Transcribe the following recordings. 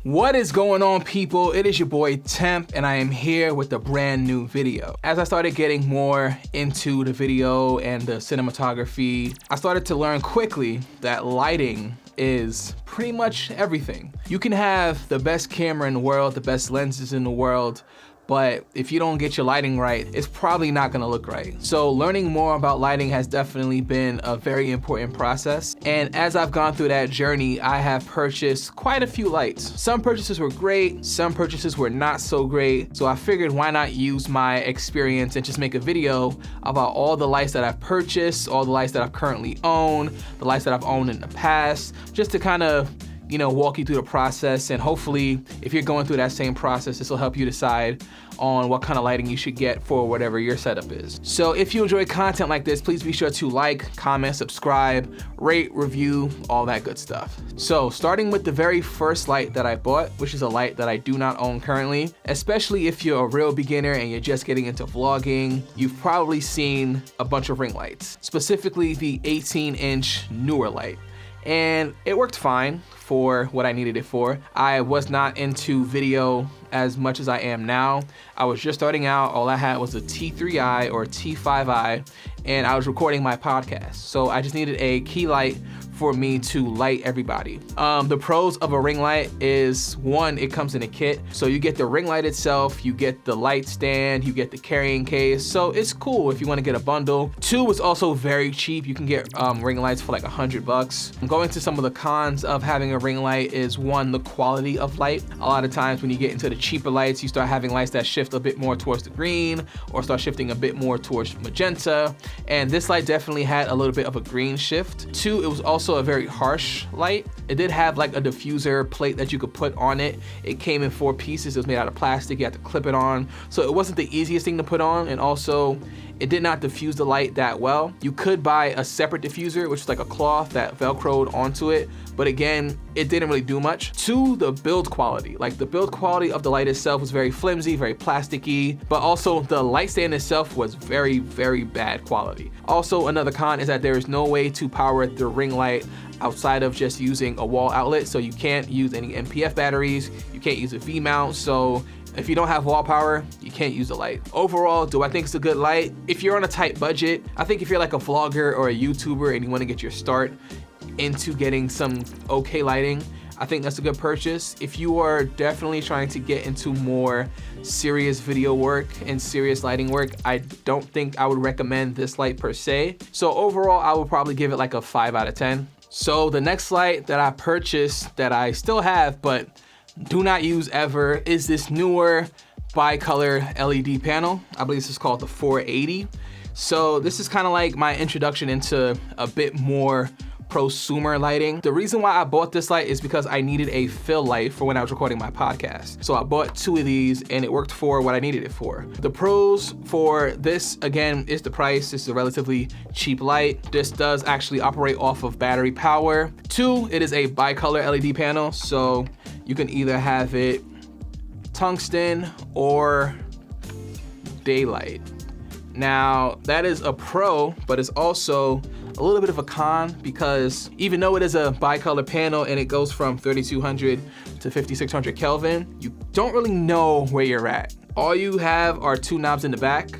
What is going on, people? It is your boy Temp, and I am here with a brand new video. As I started getting more into the video and the cinematography, I started to learn quickly that lighting is pretty much everything. You can have the best camera in the world, the best lenses in the world, but if you don't get your lighting right, it's probably not gonna look right. So learning more about lighting has definitely been a very important process. And as I've gone through that journey, I have purchased quite a few lights. Some purchases were great, some purchases were not so great. So I figured why not use my experience and just make a video about all the lights that I've purchased, all the lights that I currently own, the lights that I've owned in the past, just to kind of walk you through the process, and hopefully if you're going through that same process, this will help you decide on what kind of lighting you should get for whatever your setup is. So if you enjoy content like this, please be sure to like, comment, subscribe, rate, review, all that good stuff. So starting with the very first light that I bought, which is a light that I do not own currently, especially if you're a real beginner and you're just getting into vlogging, you've probably seen a bunch of ring lights, specifically the 18-inch Neewer light. And it worked fine for what I needed it for. I was not into video as much as I am now. I was just starting out. All I had was a T3i or T5i, and I was recording my podcast. So I just needed a key light for me to light everybody. The pros of a ring light is, one, it comes in a kit. So you get the ring light itself, you get the light stand, you get the carrying case. So it's cool if you wanna get a bundle. Two, it's also very cheap. You can get ring lights for like $100. Going to some of the cons of having a ring light is, one, the quality of light. A lot of times when you get into the cheaper lights, you start having lights that shift a bit more towards the green or start shifting a bit more towards magenta. And this light definitely had a little bit of a green shift. Two, it was also a very harsh light. It did have like a diffuser plate that you could put on it. It came in 4 pieces. It was made out of plastic. You had to clip it on. So it wasn't the easiest thing to put on, and also it did not diffuse the light that well. You could buy a separate diffuser, which is like a cloth that velcroed onto it, but again, it didn't really do much. Two, the build quality. Like, the build quality of the light itself was very flimsy, very plasticky, but also the light stand itself was very, very bad quality. Also, another con is that there is no way to power the ring light outside of just using a wall outlet. So you can't use any MPF batteries, you can't use a V-mount. So if you don't have wall power, you can't use the light. Overall, do I think it's a good light? If you're on a tight budget, I think if you're like a vlogger or a YouTuber and you wanna get your start into getting some okay lighting, I think that's a good purchase. If you are definitely trying to get into more serious video work and serious lighting work, I don't think I would recommend this light per se. So overall, I would probably give it like a 5 out of 10. So the next light that I purchased that I still have but do not use ever is this Neewer Bicolor LED panel. I believe this is called the 480. So this is kind of like my introduction into a bit more prosumer lighting. The reason why I bought this light is because I needed a fill light for when I was recording my podcast. So I bought 2 of these and it worked for what I needed it for. The pros for this, again, is the price. This is a relatively cheap light. This does actually operate off of battery power. 2, it is a bicolor LED panel. So you can either have it tungsten or daylight. Now, that is a pro, but it's also a little bit of a con, because even though it is a bicolor panel and it goes from 3200 to 5600 Kelvin, you don't really know where you're at. All you have are 2 knobs in the back,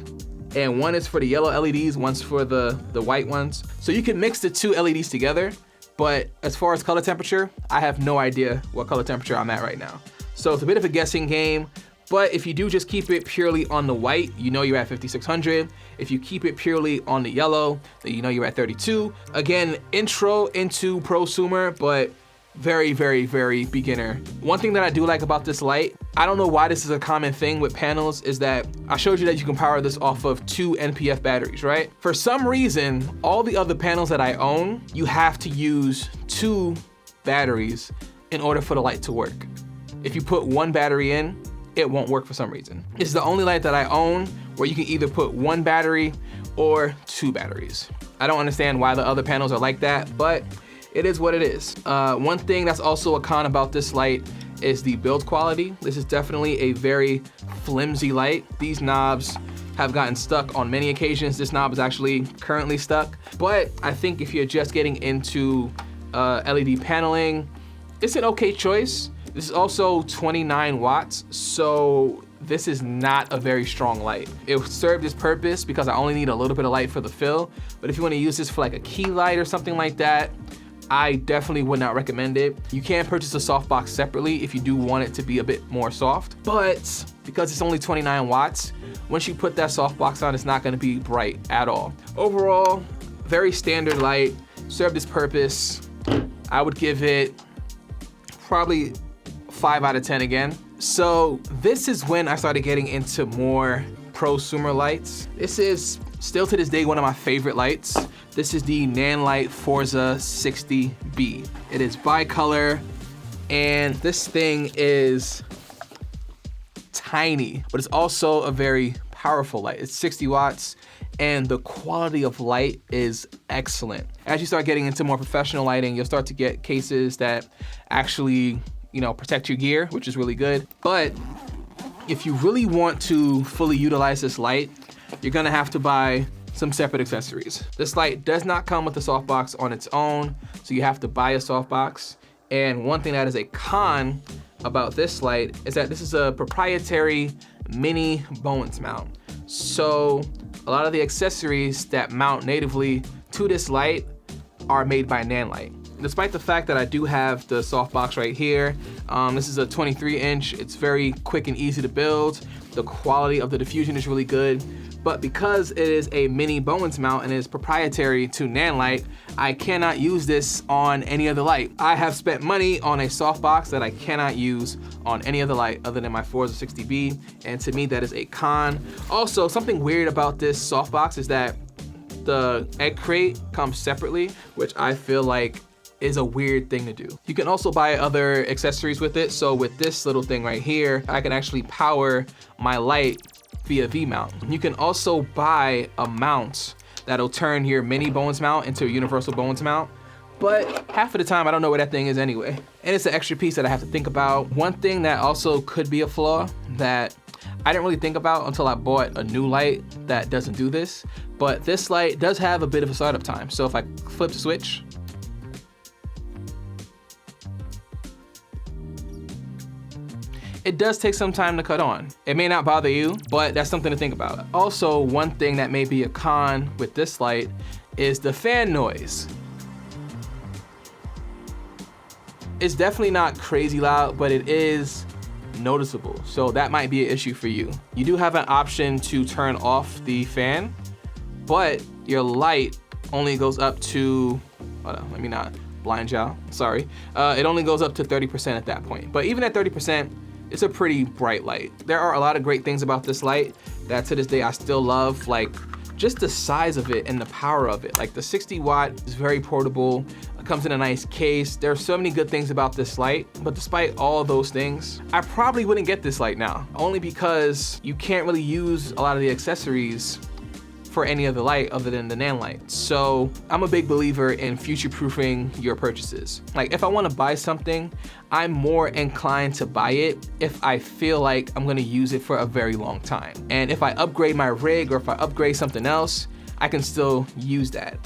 and one is for the yellow LEDs, one's for the white ones. So you can mix the 2 LEDs together, but as far as color temperature, I have no idea what color temperature I'm at right now. So it's a bit of a guessing game. But if you do just keep it purely on the white, you know you're at 5600. If you keep it purely on the yellow, then you know you're at 32. Again, intro into prosumer, but very, very, very beginner. One thing that I do like about this light, I don't know why this is a common thing with panels, is that I showed you that you can power this off of 2 NPF batteries, right? For some reason, all the other panels that I own, you have to use 2 batteries in order for the light to work. If you put 1 battery in, it won't work for some reason. It's the only light that I own where you can either put 1 battery or 2 batteries. I don't understand why the other panels are like that, but it is what it is. One thing that's also a con about this light is the build quality. This is definitely a very flimsy light. These knobs have gotten stuck on many occasions. This knob is actually currently stuck, but I think if you're just getting into LED paneling, it's an okay choice. This is also 29 watts, so this is not a very strong light. It served its purpose because I only need a little bit of light for the fill, but if you wanna use this for like a key light or something like that, I definitely would not recommend it. You can purchase a softbox separately if you do want it to be a bit more soft, but because it's only 29 watts, once you put that softbox on, it's not gonna be bright at all. Overall, very standard light, served its purpose. I would give it probably 5 out of 10 again. So this is when I started getting into more prosumer lights. This is still to this day one of my favorite lights. This is the Nanlite Forza 60B. It is bicolor, and this thing is tiny, but it's also a very powerful light. It's 60 watts, and the quality of light is excellent. As you start getting into more professional lighting, you'll start to get cases that actually, you know, protect your gear, which is really good. But if you really want to fully utilize this light, you're gonna have to buy some separate accessories. This light does not come with a softbox on its own, so you have to buy a softbox. And one thing that is a con about this light is that this is a proprietary mini Bowens mount. So a lot of the accessories that mount natively to this light are made by Nanlite. Despite the fact that I do have the softbox right here, this is a 23-inch, it's very quick and easy to build. The quality of the diffusion is really good, but because it is a mini Bowens mount and is proprietary to Nanlite, I cannot use this on any other light. I have spent money on a softbox that I cannot use on any other light other than my Forza 60B, and to me that is a con. Also, something weird about this softbox is that the egg crate comes separately, which I feel like is a weird thing to do. You can also buy other accessories with it. So with this little thing right here, I can actually power my light via V-mount. You can also buy a mount that'll turn your mini Bowens mount into a universal Bowens mount, but half of the time I don't know where that thing is anyway. And it's an extra piece that I have to think about. One thing that also could be a flaw that I didn't really think about until I bought a new light that doesn't do this, but this light does have a bit of a startup time. So if I flip the switch, it does take some time to cut on. It may not bother you, but that's something to think about. Also, one thing that may be a con with this light is the fan noise. It's definitely not crazy loud, but it is noticeable. So that might be an issue for you. You do have an option to turn off the fan, but your light only goes up to, hold on, let me not blind y'all, sorry. It only goes up to 30% at that point. But even at 30%, it's a pretty bright light. There are a lot of great things about this light that to this day I still love, like just the size of it and the power of it. Like the 60 watt is very portable, it comes in a nice case. There are so many good things about this light, but despite all of those things, I probably wouldn't get this light now, only because you can't really use a lot of the accessories for any other light other than the Nanlite. So I'm a big believer in future-proofing your purchases. Like if I wanna buy something, I'm more inclined to buy it if I feel like I'm gonna use it for a very long time. And if I upgrade my rig or if I upgrade something else, I can still use that.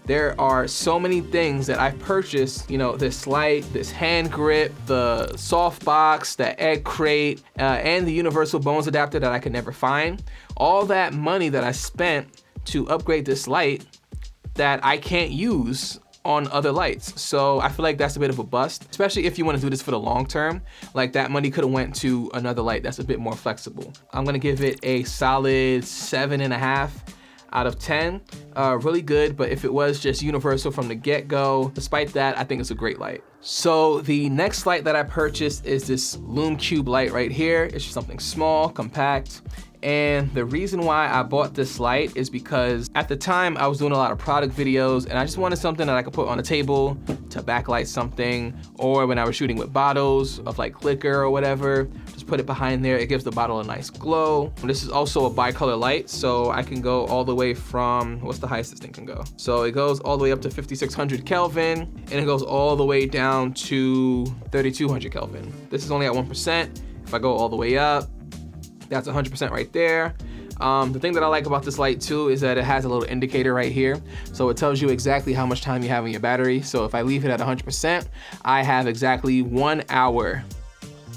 There are so many things that I've purchased, you know, this light, this hand grip, the softbox, the egg crate, and the universal Bowens adapter that I could never find. All that money that I spent to upgrade this light that I can't use on other lights. So I feel like that's a bit of a bust, especially if you want to do this for the long term. Like that money could have went to another light that's a bit more flexible. I'm gonna give it a solid 7.5 out of 10. Really good, but if it was just universal from the get-go, despite that, I think it's a great light. So the next light that I purchased is this Lume Cube light right here. It's just something small, compact. And the reason why I bought this light is because at the time I was doing a lot of product videos and I just wanted something that I could put on a table to backlight something, or when I was shooting with bottles of like liquor or whatever, just put it behind there. It gives the bottle a nice glow. And this is also a bicolor light, so I can go all the way from, what's the highest this thing can go? So it goes all the way up to 5600 Kelvin and it goes all the way down to 3200 Kelvin. This is only at 1%. If I go all the way up, that's 100% right there. The thing that I like about this light too is that it has a little indicator right here. So it tells you exactly how much time you have in your battery. So if I leave it at 100%, I have exactly 1 hour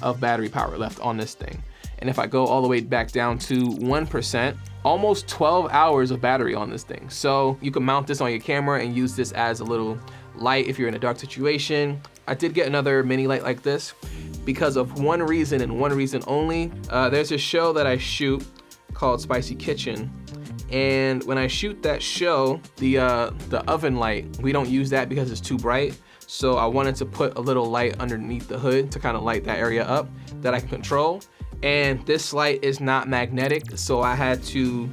of battery power left on this thing. And if I go all the way back down to 1%, almost 12 hours of battery on this thing. So you can mount this on your camera and use this as a little light if you're in a dark situation. I did get another mini light like this because of one reason and one reason only. There's a show that I shoot called Spicy Kitchen. And when I shoot that show, the oven light, we don't use that because it's too bright. So I wanted to put a little light underneath the hood to kind of light that area up that I can control. And this light is not magnetic, so I had to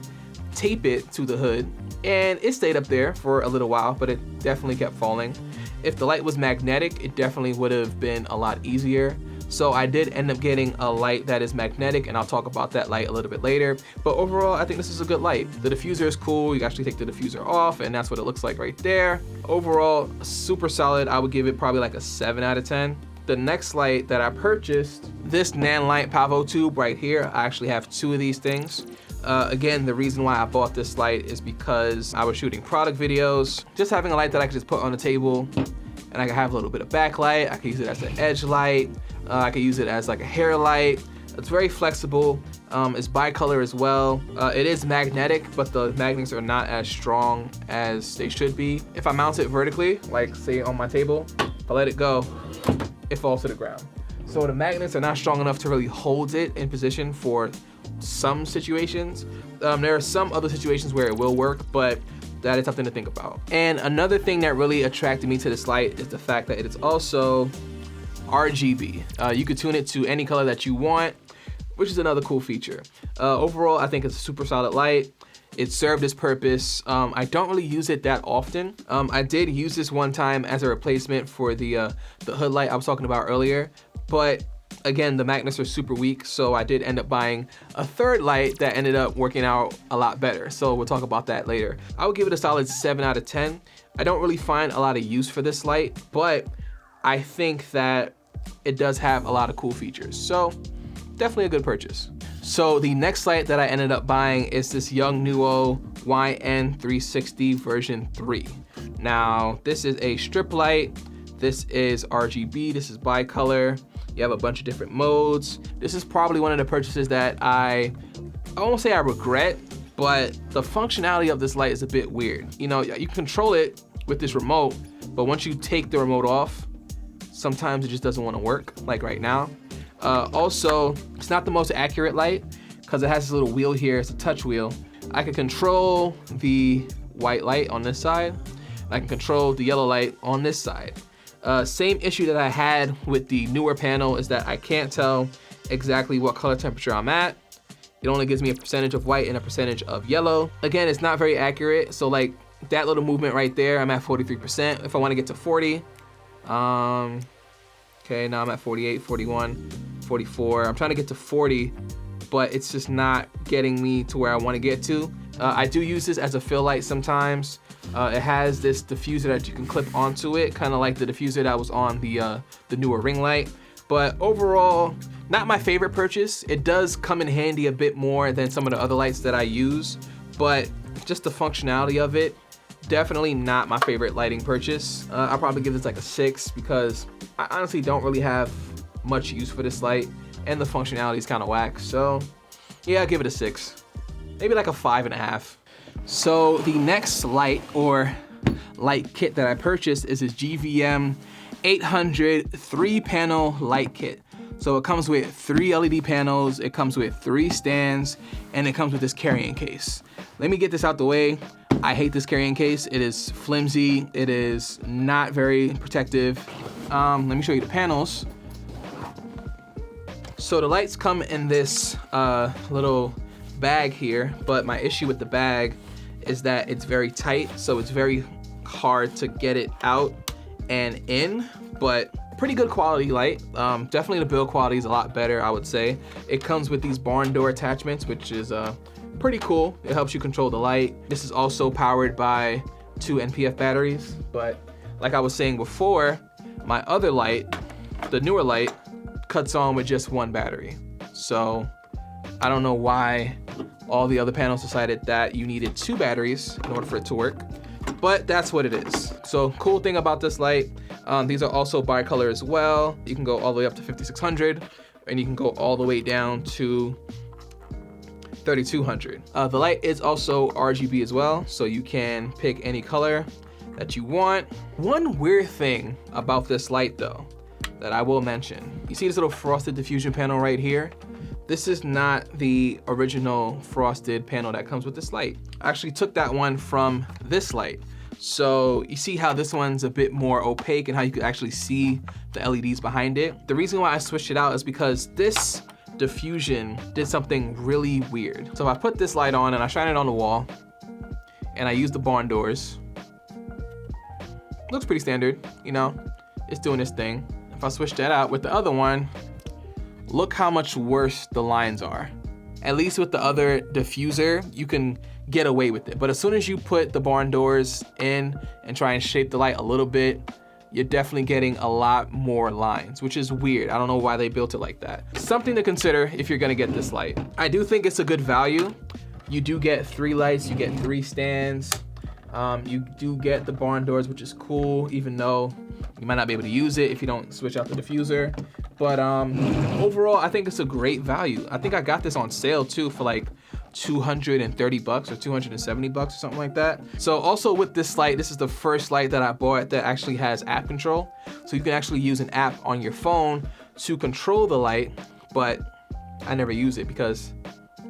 tape it to the hood. And it stayed up there for a little while, but it definitely kept falling. If the light was magnetic, it definitely would have been a lot easier. So I did end up getting a light that is magnetic, and I'll talk about that light a little bit later. But overall, I think this is a good light. The diffuser is cool. You can actually take the diffuser off, and that's what it looks like right there. Overall, super solid. I would give it probably like a 7 out of 10. The next light that I purchased, this Nanlite Pavotube right here. I actually have 2 of these things. Again, the reason why I bought this light is because I was shooting product videos. Just having a light that I could just put on the table, and I could have a little bit of backlight. I could use it as an edge light. I could use it as like a hair light. It's very flexible. It's bicolor as well. It is magnetic, but the magnets are not as strong as they should be. If I mount it vertically, like say on my table, if I let it go, it falls to the ground. So the magnets are not strong enough to really hold it in position for some situations. There are some other situations where it will work, but that is something to think about. And another thing that really attracted me to this light is the fact that it is also RGB. You could tune it to any color that you want, which is another cool feature. Overall, I think it's a super solid light. It served its purpose. I don't really use it that often. I did use this one time as a replacement for the hood light I was talking about earlier, but again, the magnets are super weak, so I did end up buying a third light that ended up working out a lot better. So we'll talk about that later. I would give it a solid 7 out of 10. I don't really find a lot of use for this light, but I think that it does have a lot of cool features. So definitely a good purchase. So the next light that I ended up buying is this YONGNUO YN360 version 3. Now, this is a strip light. This is RGB, this is bicolor. You have a bunch of different modes. This is probably one of the purchases that I won't say I regret, but the functionality of this light is a bit weird. You know, you can control it with this remote, but once you take the remote off, sometimes it just doesn't want to work, like right now. Also, it's not the most accurate light because it has this little wheel here. It's a touch wheel. I can control the white light on this side. I can control the yellow light on this side. Same issue that I had with the Neewer panel is that I can't tell exactly what color temperature I'm at. It only gives me a percentage of white and a percentage of yellow. Again, it's not very accurate. So like that little movement right there, I'm at 43%. If I want to get to 40, okay, now I'm at 48, 41, 44. I'm trying to get to 40, but it's just not getting me to where I want to get to. I do use this as a fill light sometimes. It has this diffuser that you can clip onto it, kind of like the diffuser that was on the newer ring light. But overall, not my favorite purchase. It does come in handy a bit more than some of the other lights that I use, but just the functionality of it, definitely not my favorite lighting purchase. I'll probably give this like a 6 because I honestly don't really have much use for this light and the functionality is kind of whack. So yeah, I'll give it a 6, maybe like a 5.5. So the next light or light kit that I purchased is this GVM 800 3-panel light kit. So it comes with 3 LED panels, it comes with 3 stands, and it comes with this carrying case. Let me get this out the way. I hate this carrying case. It is flimsy. It is not very protective. Let me show you the panels. So the lights come in this little bag here, but my issue with the bag is that it's very tight, so it's very hard to get it out and in, but pretty good quality light. Definitely the build quality is a lot better, I would say. It comes with these barn door attachments, which is pretty cool. It helps you control the light. This is also powered by 2 NPF batteries, but like I was saying before, my other light, the Neewer light, cuts on with just 1 battery. So I don't know why all the other panels decided that you needed 2 batteries in order for it to work, but that's what it is. So cool thing about this light, these are also bicolor as well. You can go all the way up to 5600 and you can go all the way down to 3200. The light is also RGB as well, so you can pick any color that you want. One weird thing about this light though, that I will mention, you see this little frosted diffusion panel right here? This is not the original frosted panel that comes with this light. I actually took that one from this light. So you see how this one's a bit more opaque and how you can actually see the LEDs behind it. The reason why I switched it out is because this diffusion did something really weird. So I put this light on and I shine it on the wall and I use the barn doors. Looks pretty standard, you know, it's doing its thing. If I switch that out with the other one, look how much worse the lines are. At least with the other diffuser, you can get away with it. But as soon as you put the barn doors in and try and shape the light a little bit, you're definitely getting a lot more lines, which is weird. I don't know why they built it like that. Something to consider if you're gonna get this light. I do think it's a good value. You do get 3 lights, you get 3 stands. You do get the barn doors, which is cool, even though you might not be able to use it if you don't switch out the diffuser. But overall, I think it's a great value. I think I got this on sale too for like 230 bucks or 270 bucks or something like that. So also with this light, this is the first light that I bought that actually has app control. So you can actually use an app on your phone to control the light, but I never use it because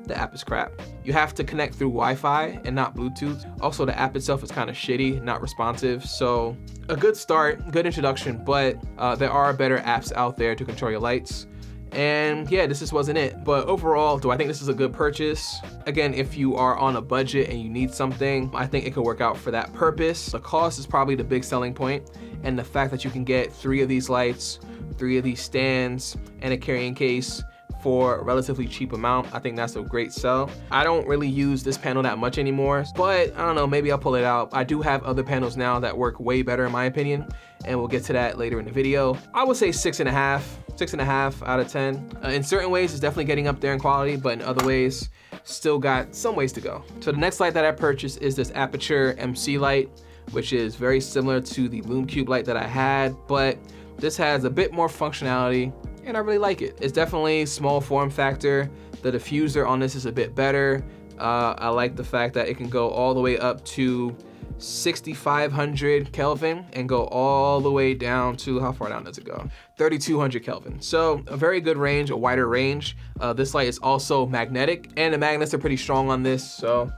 the app is crap. You have to connect through Wi-Fi and not Bluetooth. Also, the app itself is kind of shitty, not responsive. So a good start, good introduction, but there are better apps out there to control your lights. And yeah, this just wasn't it. But overall, do I think this is a good purchase? Again, if you are on a budget and you need something, I think it could work out for that purpose. The cost is probably the big selling point, and the fact that you can get 3 of these lights, 3 of these stands, and a carrying case for a relatively cheap amount, I think that's a great sell. I don't really use this panel that much anymore, but I don't know, maybe I'll pull it out. I do have other panels now that work way better in my opinion, and we'll get to that later in the video. I would say 6.5 out of 10. In certain ways, it's definitely getting up there in quality, but in other ways, still got some ways to go. So the next light that I purchased is this Aputure MC light, which is very similar to the Lume Cube light that I had, but this has a bit more functionality, and I really like it. It's definitely small form factor. The diffuser on this is a bit better. I like the fact that it can go all the way up to 6,500 Kelvin and go all the way down to, how far down does it go? 3,200 Kelvin. So a very good range, a wider range. This light is also magnetic, and the magnets are pretty strong on this, so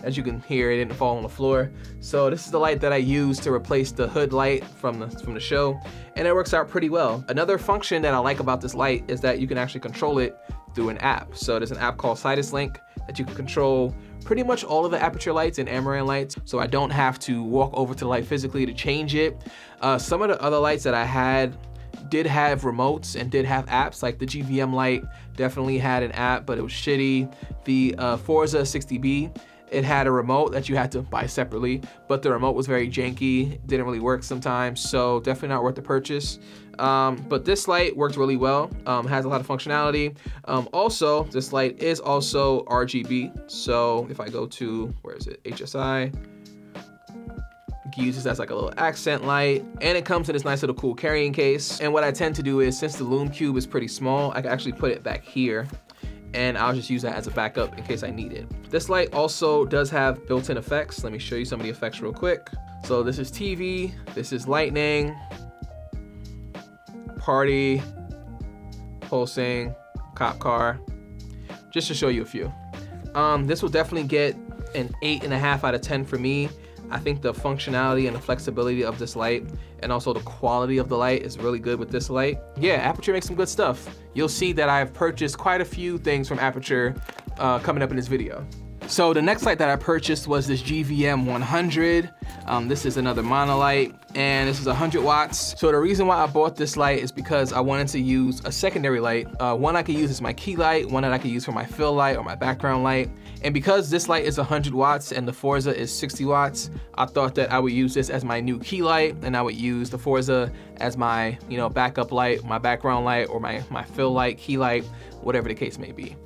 as you can hear, it didn't fall on the floor. So this is the light that I use to replace the hood light from the show, and it works out pretty well. Another function that I like about this light is that you can actually control it through an app. So there's an app called Sidus Link that you can control pretty much all of the Aputure lights and Amaran lights, so I don't have to walk over to the light physically to change it. Some of the other lights that I had did have remotes and did have apps, like the GVM light definitely had an app, but it was shitty. The Forza 60B, it had a remote that you had to buy separately, but the remote was very janky, didn't really work sometimes, so definitely not worth the purchase. But this light worked really well, has a lot of functionality. Also, this light is also RGB, so if I go to, where is it, HSI, you can use this as like a little accent light, and it comes in this nice little cool carrying case. And what I tend to do is, since the Lume Cube is pretty small, I can actually put it back here, and I'll just use that as a backup in case I need it. This light also does have built-in effects. Let me show you some of the effects real quick. So this is TV, this is lightning, party, pulsing, cop car, just to show you a few. This will definitely get an 8.5 out of 10 for me. I think the functionality and the flexibility of this light, and also the quality of the light, is really good with this light. Yeah, Aputure makes some good stuff. You'll see that I've purchased quite a few things from Aputure coming up in this video. So the next light that I purchased was this GVM 100. This is another monolight, and this is 100 watts. So the reason why I bought this light is because I wanted to use a secondary light. One I could use as my key light, one that I could use for my fill light or my background light. And because this light is 100 watts and the Forza is 60 watts, I thought that I would use this as my new key light, and I would use the Forza as my, backup light, my background light, or my fill light, key light, whatever the case may be.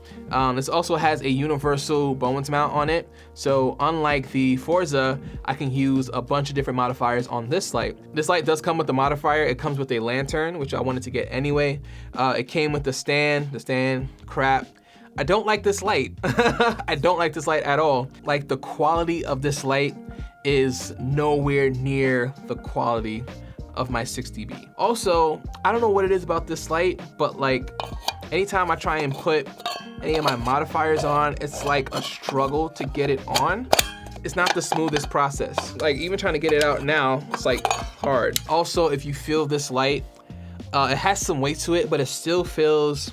This also has a universal Bowens mount on it. So unlike the Forza, I can use a bunch of different modifiers on this this light. This light does come with the modifier. It comes with a lantern, which I wanted to get anyway. It came with the stand crap. I don't like this light. I don't like this light at all. Like, the quality of this light is nowhere near the quality of my 60B. Also, I don't know what it is about this light, but like, anytime I try and put any of my modifiers on, it's like a struggle to get it on. It's not the smoothest process. Like, even trying to get it out now, it's like hard. Also, if you feel this light, it has some weight to it, but it still feels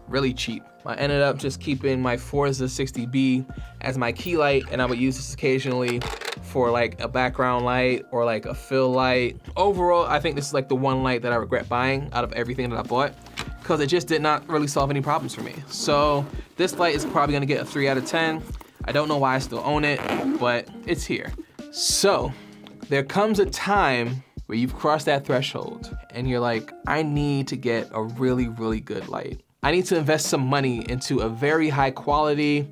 really cheap. I ended up just keeping my Forza 60B as my key light, and I would use this occasionally for like a background light or like a fill light. Overall, I think this is like the one light that I regret buying out of everything that I bought, because it just did not really solve any problems for me. So this light is probably gonna get a 3 out of 10. I don't know why I still own it, but it's here. So there comes a time where you've crossed that threshold and you're like, I need to get a really, really good light. I need to invest some money into a very high quality,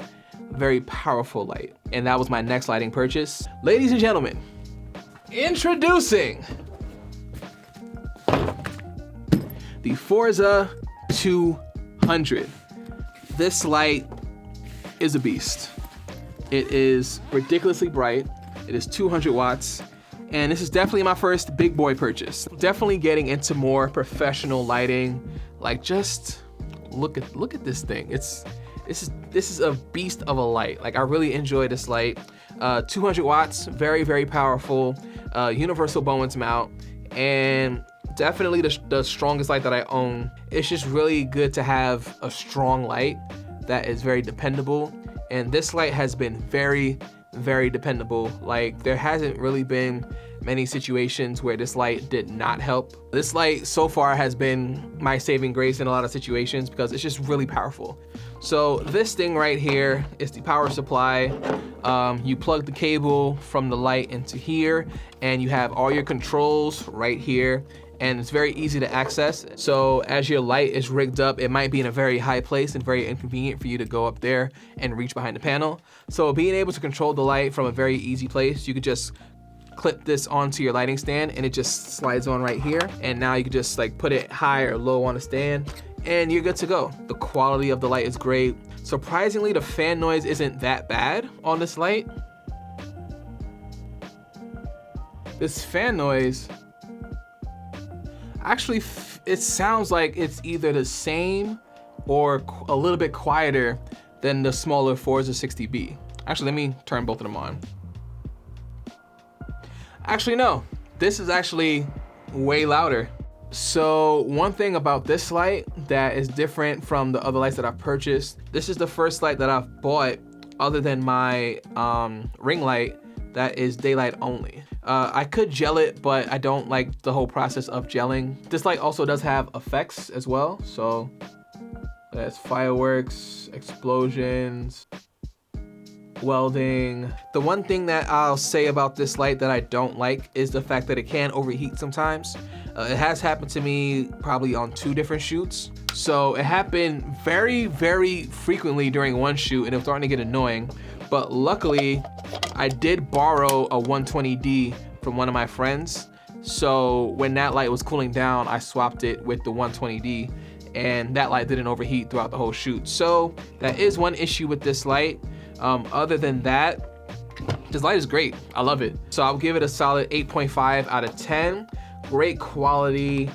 very powerful light. And that was my next lighting purchase. Ladies and gentlemen, introducing the Forza 200. This light is a beast. It is ridiculously bright. It is 200 watts. And this is definitely my first big boy purchase. Definitely getting into more professional lighting. Like, just look at this thing. This is a beast of a light. Like, I really enjoy this light. 200 watts, very, very powerful. Universal Bowens mount, and definitely the strongest light that I own. It's just really good to have a strong light that is very dependable. And this light has been very, very dependable. Like, there hasn't really been many situations where this light did not help. This light so far has been my saving grace in a lot of situations because it's just really powerful. So this thing right here is the power supply. You plug the cable from the light into here, and you have all your controls right here, and it's very easy to access. So as your light is rigged up, it might be in a very high place and very inconvenient for you to go up there and reach behind the panel. So being able to control the light from a very easy place, you could just clip this onto your lighting stand and it just slides on right here. And now you can just like put it high or low on the stand and you're good to go. The quality of the light is great. Surprisingly, the fan noise isn't that bad on this light. This fan noise, actually, it sounds like it's either the same or a little bit quieter than the smaller Forza 60B. Actually, let me turn both of them on. Actually, no, this is actually way louder. So one thing about this light that is different from the other lights that I've purchased, this is the first light that I've bought other than my ring light that is daylight only. I could gel it, but I don't like the whole process of gelling. This light also does have effects as well. So that's fireworks, explosions, welding. The one thing that I'll say about this light that I don't like is the fact that it can overheat sometimes. It has happened to me probably on 2 different shoots. So it happened very, very frequently during one shoot and it was starting to get annoying. But luckily, I did borrow a 120D from one of my friends. So when that light was cooling down, I swapped it with the 120D and that light didn't overheat throughout the whole shoot. So that is one issue with this light. Other than that, this light is great. I love it. So I'll give it a solid 8.5 out of 10. Great quality.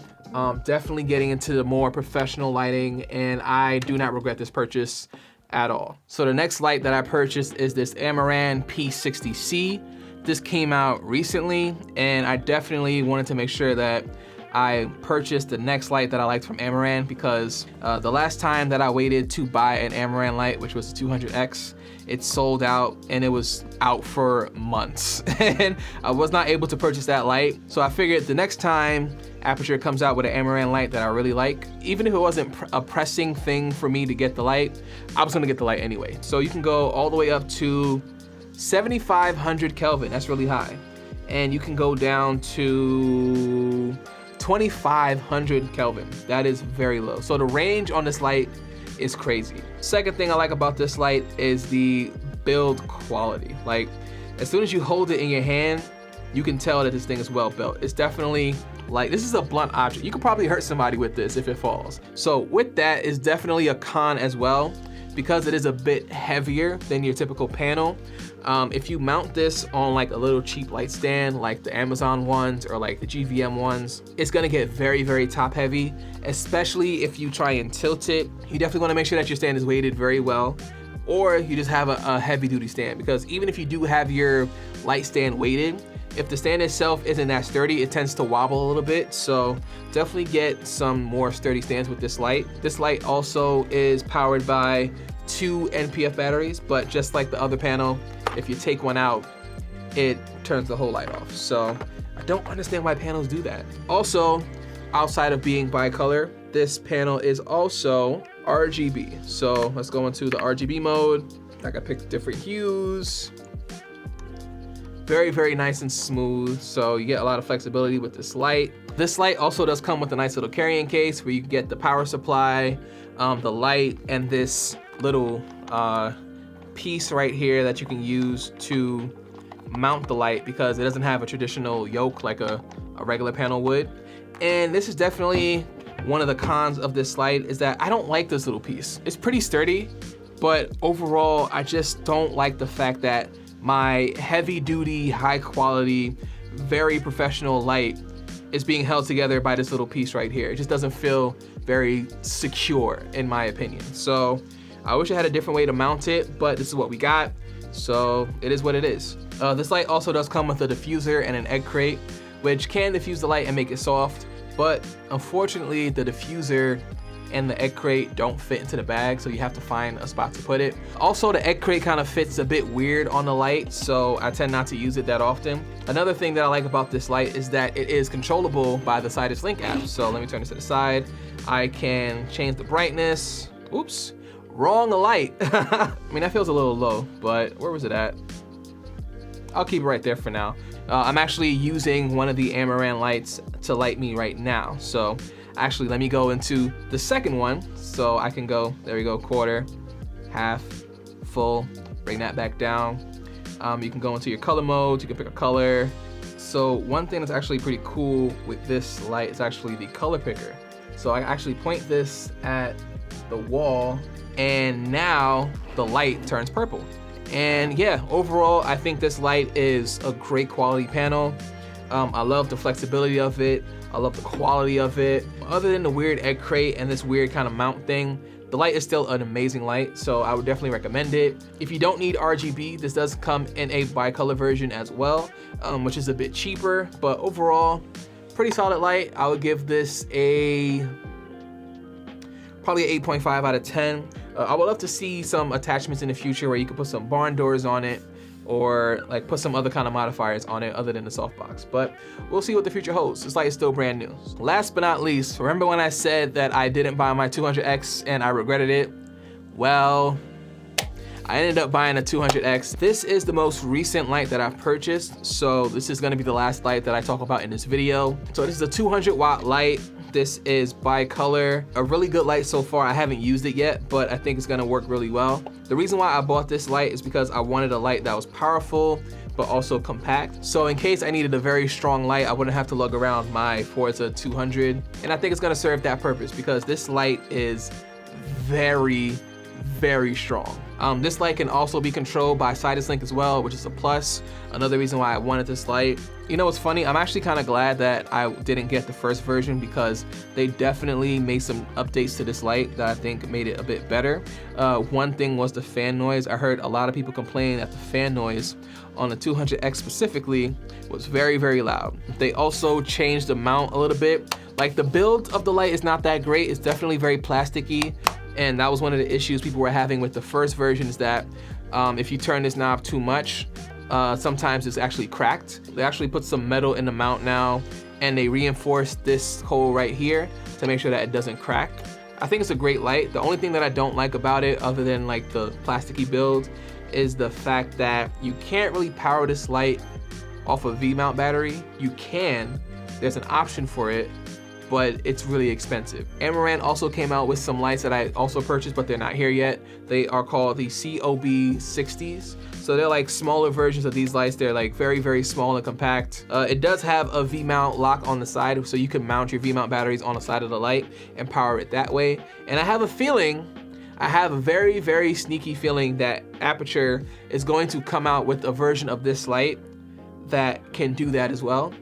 Definitely getting into the more professional lighting, and I do not regret this purchase at all. So the next light that I purchased is this Amaran P60C. This came out recently, and I definitely wanted to make sure that I purchased the next light that I liked from Amaran, because the last time that I waited to buy an Amaran light, which was the 200X, it sold out and it was out for months and I was not able to purchase that light. So I figured the next time Apurture comes out with an Amaran light that I really like, even if it wasn't a pressing thing for me to get the light, I was gonna get the light anyway. So you can go all the way up to 7,500 Kelvin, that's really high. And you can go down to 2,500 Kelvin, that is very low. So the range on this light is crazy. Second thing I like about this light is the build quality. Like, as soon as you hold it in your hand, you can tell that this thing is well built. It's definitely like, this is a blunt object. You could probably hurt somebody with this if it falls. So with that is definitely a con as well, because it is a bit heavier than your typical panel. If you mount this on like a little cheap light stand, like the Amazon ones or like the GVM ones, it's gonna get very, very top heavy, especially if you try and tilt it. You definitely wanna make sure that your stand is weighted very well, or you just have a heavy duty stand, because even if you do have your light stand weighted, if the stand itself isn't that sturdy, it tends to wobble a little bit. So definitely get some more sturdy stands with this light. This light also is powered by 2 NPF batteries, but just like the other panel, if you take one out, it turns the whole light off. So I don't understand why panels do that. Also, outside of being bicolor, this panel is also RGB. So let's go into the RGB mode. I can pick different hues. Very, very nice and smooth. So you get a lot of flexibility with this light. This light also does come with a nice little carrying case where you can get the power supply, the light, and this little piece right here that you can use to mount the light, because it doesn't have a traditional yoke like a regular panel would. And this is definitely one of the cons of this light, is that I don't like this little piece. It's pretty sturdy, but overall, I just don't like the fact that my heavy duty, high quality, very professional light is being held together by this little piece right here. It just doesn't feel very secure in my opinion. So I wish I had a different way to mount it, but this is what we got. So it is what it is. This light also does come with a diffuser and an egg crate, which can diffuse the light and make it soft, but unfortunately the diffuser and the egg crate don't fit into the bag, so you have to find a spot to put it. Also, the egg crate kind of fits a bit weird on the light, so I tend not to use it that often. Another thing that I like about this light is that it is controllable by the Sidus Link app. So let me turn this to the side. I can change the brightness. Oops, wrong light. I mean, that feels a little low, but where was it at? I'll keep it right there for now. I'm actually using one of the Amaran lights to light me right now. So actually, let me go into the second one so I can go, there we go, quarter, half, full, bring that back down. You can go into your color modes, you can pick a color. So one thing that's actually pretty cool with this light is actually the color picker. So I actually point this at the wall and now the light turns purple. And yeah, overall, I think this light is a great quality panel. I love the flexibility of it. I love the quality of it. Other than the weird egg crate and this weird kind of mount thing, the light is still an amazing light, so I would definitely recommend it. If you don't need RGB, this does come in a bicolor version as well, which is a bit cheaper, but overall, pretty solid light. I would give this probably an 8.5 out of 10. I would love to see some attachments in the future where you could put some barn doors on it, or like put some other kind of modifiers on it other than the softbox, but we'll see what the future holds. This light is still brand new. Last but not least, remember when I said that I didn't buy my 200X and I regretted it? Well, I ended up buying a 200X. This is the most recent light that I've purchased, so this is gonna be the last light that I talk about in this video. So this is a 200-watt light. This is bicolor, a really good light so far. I haven't used it yet, but I think it's gonna work really well. The reason why I bought this light is because I wanted a light that was powerful, but also compact. So in case I needed a very strong light, I wouldn't have to lug around my Forza 200. And I think it's gonna serve that purpose because this light is very, very strong. This light can also be controlled by Sidus Link as well, which is a plus. Another reason why I wanted this light. You know what's funny? I'm actually kind of glad that I didn't get the first version because they definitely made some updates to this light that I think made it a bit better. One thing was the fan noise. I heard a lot of people complain that the fan noise on the 200X specifically was very, very loud. They also changed the mount a little bit. Like the build of the light is not that great. It's definitely very plasticky. And that was one of the issues people were having with the first version is that if you turn this knob too much, sometimes it's actually cracked. They actually put some metal in the mount now and they reinforced this hole right here to make sure that it doesn't crack. I think it's a great light. The only thing that I don't like about it, other than like the plasticky build, is the fact that you can't really power this light off a V-mount battery. You can, there's an option for it, but it's really expensive. Amaran also came out with some lights that I also purchased, but they're not here yet. They are called the COB60s. So they're like smaller versions of these lights. They're like very, very small and compact. It does have a V-mount lock on the side, so you can mount your V-mount batteries on the side of the light and power it that way. And I have a very, very sneaky feeling that Aputure is going to come out with a version of this light that can do that as well.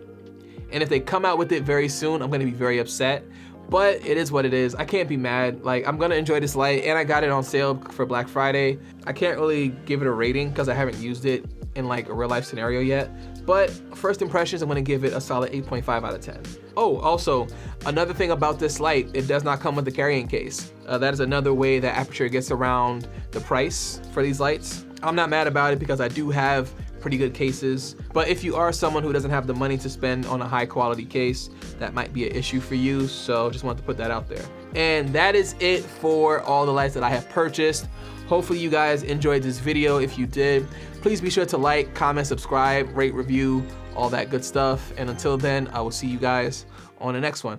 And if they come out with it very soon, I'm gonna be very upset. But it is what it is. I can't be mad. Like, I'm gonna enjoy this light, and I got it on sale for Black Friday. I can't really give it a rating because I haven't used it in like a real life scenario yet. But first impressions, I'm gonna give it a solid 8.5 out of 10. Oh, also, another thing about this light, it does not come with the carrying case. That is another way that Aputure gets around the price for these lights. I'm not mad about it because I do have pretty good cases, but if you are someone who doesn't have the money to spend on a high quality case, that might be an issue for you, so just wanted to put that out there. And that is it for all the lights that I have purchased. Hopefully you guys enjoyed this video. If you did, please be sure to like, comment, subscribe, rate, review, all that good stuff. And until then, I will see you guys on the next one.